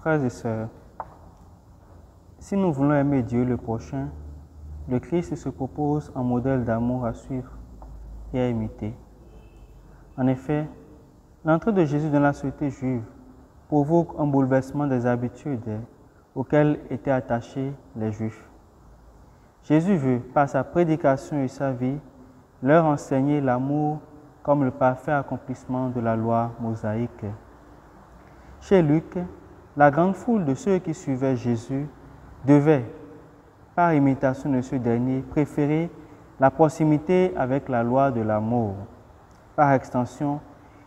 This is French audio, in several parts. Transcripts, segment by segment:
Frères et sœurs, si nous voulons aimer Dieu le prochain, le Christ se propose un modèle d'amour à suivre et à imiter. En effet, l'entrée de Jésus dans la société juive provoque un bouleversement des habitudes auxquelles étaient attachés les Juifs. Jésus veut, par sa prédication et sa vie, leur enseigner l'amour comme le parfait accomplissement de la loi mosaïque. Chez Luc, la grande foule de ceux qui suivaient Jésus devait, par imitation de ce dernier, préférer la proximité avec la loi de l'amour. Par extension,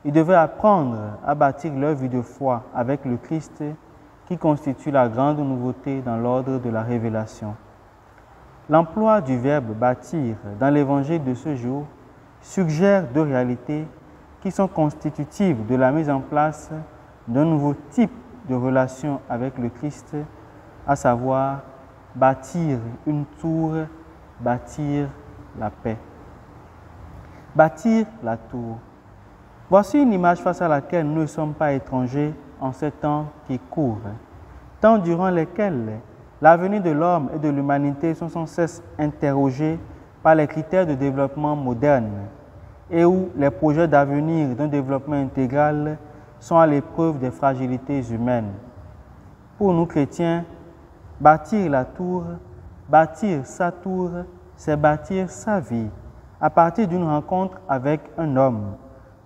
ils devaient apprendre à bâtir leur vie de foi avec le Christ qui constitue la grande nouveauté dans l'ordre de la révélation. L'emploi du verbe « bâtir » dans l'évangile de ce jour suggère deux réalités qui sont constitutives de la mise en place d'un nouveau type de relation avec le Christ, à savoir bâtir une tour, bâtir la paix. Bâtir la tour. Voici une image face à laquelle nous ne sommes pas étrangers en ces temps qui courent, temps durant lesquels l'avenir de l'homme et de l'humanité sont sans cesse interrogés par les critères de développement modernes et où les projets d'avenir d'un développement intégral sont à l'épreuve des fragilités humaines. Pour nous chrétiens, bâtir la tour, bâtir sa tour, c'est bâtir sa vie à partir d'une rencontre avec un homme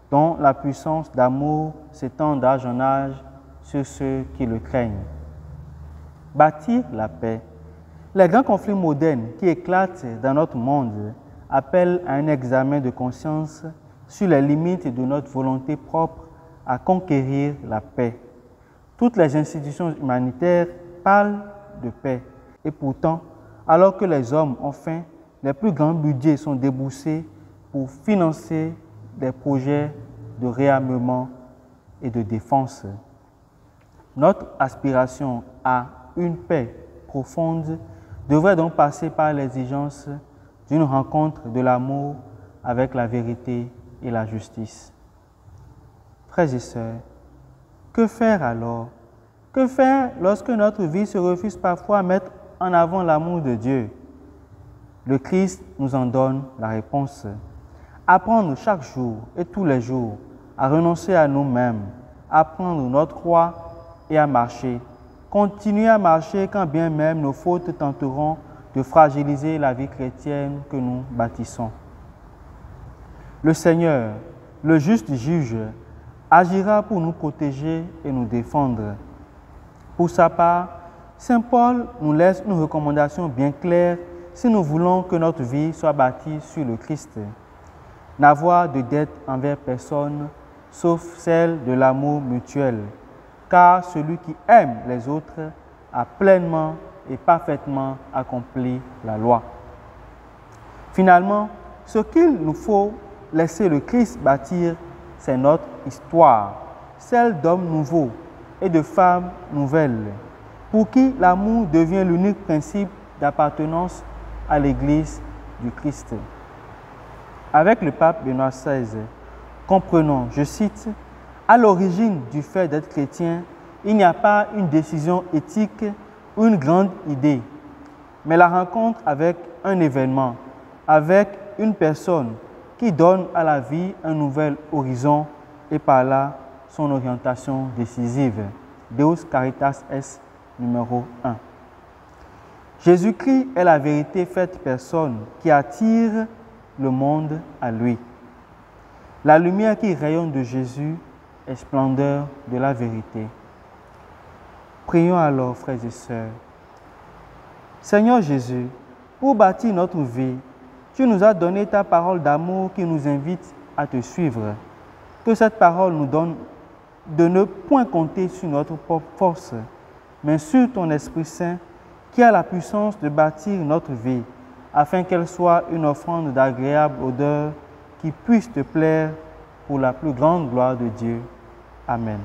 dont la puissance d'amour s'étend d'âge en âge sur ceux qui le craignent. Bâtir la paix. Les grands conflits modernes qui éclatent dans notre monde appellent à un examen de conscience sur les limites de notre volonté propre à conquérir la paix. Toutes les institutions humanitaires parlent de paix et pourtant, alors que les hommes ont faim, les plus grands budgets sont déboursés pour financer des projets de réarmement et de défense. Notre aspiration à une paix profonde devrait donc passer par l'exigence d'une rencontre de l'amour avec la vérité et la justice. Frères et sœurs, que faire alors? Que faire lorsque notre vie se refuse parfois à mettre en avant l'amour de Dieu? Le Christ nous en donne la réponse. Apprendre chaque jour et tous les jours à renoncer à nous-mêmes, à prendre notre croix et à marcher. Continuer à marcher quand bien même nos fautes tenteront de fragiliser la vie chrétienne que nous bâtissons. Le Seigneur, le juste juge, agira pour nous protéger et nous défendre. Pour sa part, Saint Paul nous laisse une recommandation bien claire si nous voulons que notre vie soit bâtie sur le Christ. N'avoir de dette envers personne, sauf celle de l'amour mutuel, car celui qui aime les autres a pleinement et parfaitement accompli la loi. Finalement, ce qu'il nous faut laisser le Christ bâtir, c'est notre histoire, celle d'hommes nouveaux et de femmes nouvelles, pour qui l'amour devient l'unique principe d'appartenance à l'Église du Christ. Avec le pape Benoît XVI, comprenons, je cite, « À l'origine du fait d'être chrétien, il n'y a pas une décision éthique ou une grande idée, mais la rencontre avec un événement, avec une personne qui donne à la vie un nouvel horizon et par là son orientation décisive. Deus Caritas Est, numéro 1. Jésus-Christ est la vérité faite personne qui attire le monde à lui. La lumière qui rayonne de Jésus est splendeur de la vérité. Prions alors, frères et sœurs. Seigneur Jésus, pour bâtir notre vie, tu nous as donné ta parole d'amour qui nous invite à te suivre. Que cette parole nous donne de ne point compter sur notre propre force, mais sur ton Esprit Saint qui a la puissance de bâtir notre vie, afin qu'elle soit une offrande d'agréable odeur qui puisse te plaire pour la plus grande gloire de Dieu. Amen.